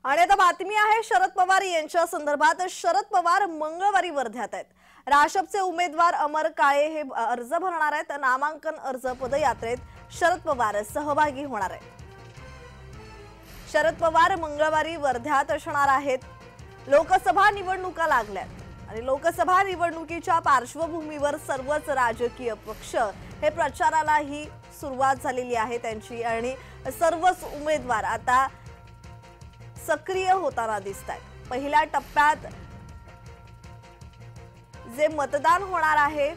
आणि आता बातमी आहे शरद पवार यांच्या संदर्भात। शरद पवार मंगळवारी वर्ध्यात आहेत। राष्ट्रपचे उमेदवार अमर काळे हे अर्ज भरणार आहेत। नामांकन अर्ज पदयात्रेत शरद पवार सहभागी होणार आहेत। शरद पवार मंगळवारी वर्ध्यात असणार आहेत। लोकसभा निवडणुका लागल्यात आणि लोकसभा निवडणुकीच्या पार्श्वभूमीवर सर्वच राजकीय पक्ष हे प्रचारालाही सुरुवात झालेली आहे त्यांची आणि सर्वच उमेदवार आता सक्रिय होताना दिसतात। पहिल्या टप्प्यात जे मतदान होणार आहे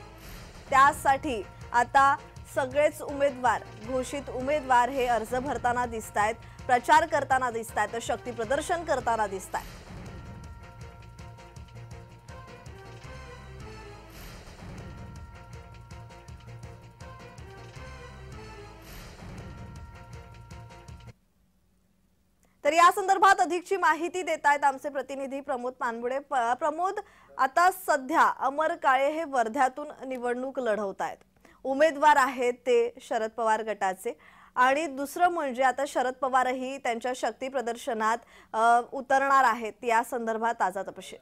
त्यासाठी आता सगळेच उमेदवार घोषित उमेदवार हे अर्ज भरताना दिसतात, प्रचार करताना दिसतात, शक्ती प्रदर्शन करताना दिसतात। तर या संदर्भात अधिकची माहिती देत आहेत आमचे प्रतिनिधी प्रमोद पानबुडे। प्रमोद, आता सध्या अमर काळे हे वर्ध्यातून निवडणूक लढवत आहेत। उमेदवार आहेत ते शरद पवार गटाचे आणि दुसरं म्हणजे आता शरद पवारही त्यांच्या शक्ती प्रदर्शनात उतरणार आहेत। या संदर्भात ताजा तपशील।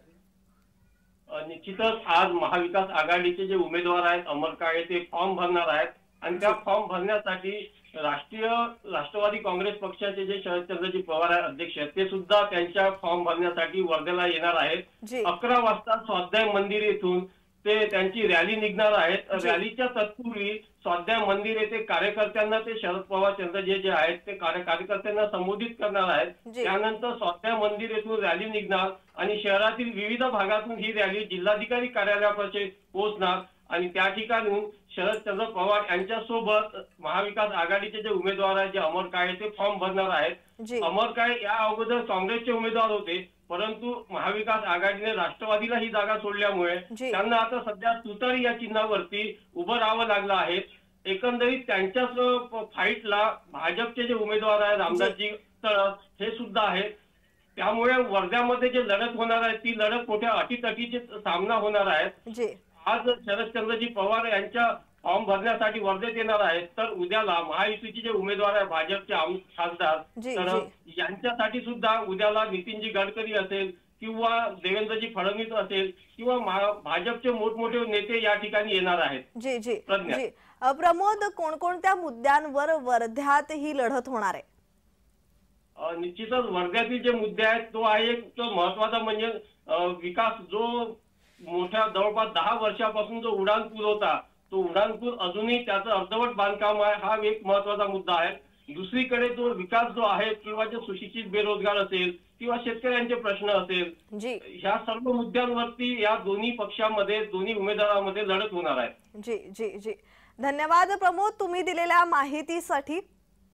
निश्चितच आज महाविकास आघाडीचे जे उमेदवार आहेत अमर काळे ते फॉर्म भरणार आहेत आणि त्या फॉर्म भरण्यासाठी राष्ट्रवादी काँग्रेस पक्षाचे जे शरदचंद्रजी पवार अध्यक्ष आहेत ते सुद्धा त्यांच्या फॉर्म भरण्यासाठी वर्धेला येणार आहेत। 11 वाजता स्वाध्याय मंदिर येथून ते त्यांची रॅली निघणार आहेत। रॅलीच्या तत्पूर्वी स्वाध्याय मंदिर येथे कार्यकर्त्यांना ते शरद पवार चंद्रजी जे आहेत ते कार्यकर्त्यांना संबोधित करणार आहेत। त्यानंतर स्वाध्याय मंदिर येथून रॅली निघणार आणि शहरातील विविध भागातून ही रॅली जिल्हाधिकारी कार्यालयापाशी पोहोचणार आणि त्या ठिकाणी शरदचंद्र पवार यांच्यासोबत महाविकास आघाडीचे जे उमेदवार आहेत जे अमर काळे ते फॉर्म भरणार आहेत। अमर काळे या अगोदर काँग्रेसचे उमेदवार होते, परंतु महाविकास आघाडीने राष्ट्रवादीला ही जागा सोडल्यामुळे त्यांना आता सध्या तुतारी या चिन्हावरती उभं राहावं लागलं आहे। एकंदरीत त्यांच्याच फाईटला भाजपचे जे उमेदवार आहेत रामदासजी तळस हे सुद्धा आहेत। त्यामुळे वर्ध्यामध्ये जे लढत होणार आहे ती लढत मोठ्या अटीतटीचे सामना होणार आहे। आज शरदचंद्रजी पवार यांच्या फॉर्म भरण्यासाठी वर्धेत येणार आहेत, तर उद्याला महायुतीचे जे उमेदवार आहेत भाजपचे खासदार तर यांच्यासाठी सुद्धा उद्याला नितीनजी गडकरी असेल किंवा देवेंद्रजी फडणवीस असेल किंवा भाजपचे मोठमोठे नेते या ठिकाणी येणार आहेत। प्रमोद, कोणकोणत्या मुद्द्यांवर वर्ध्यात ही लढत होणार आहे? निश्चितच वर्ध्यातील जे मुद्दे आहेत तो आहे एक महत्वाचा म्हणजे विकास। जो मोठ्या जवळपास 10 वर्षापासून जो उड्डाणपूल होता तो उड्डाणपूल अजूनही त्याचं अर्धवट बांधकाम आहे, हा एक महत्वाचा मुद्दा आहे। दुसरीकडे जो विकास जो आहे किंवा जे सुशिक्षित बेरोजगार असेल किंवा शेतकऱ्यांचे प्रश्न असेल, ह्या सर्व मुद्द्यांवरती या दोन्ही पक्षांमध्ये दोन्ही उमेदवारांमध्ये लढत होणार आहे। जी जी जी धन्यवाद प्रमोद तुम्ही दिलेल्या माहितीसाठी।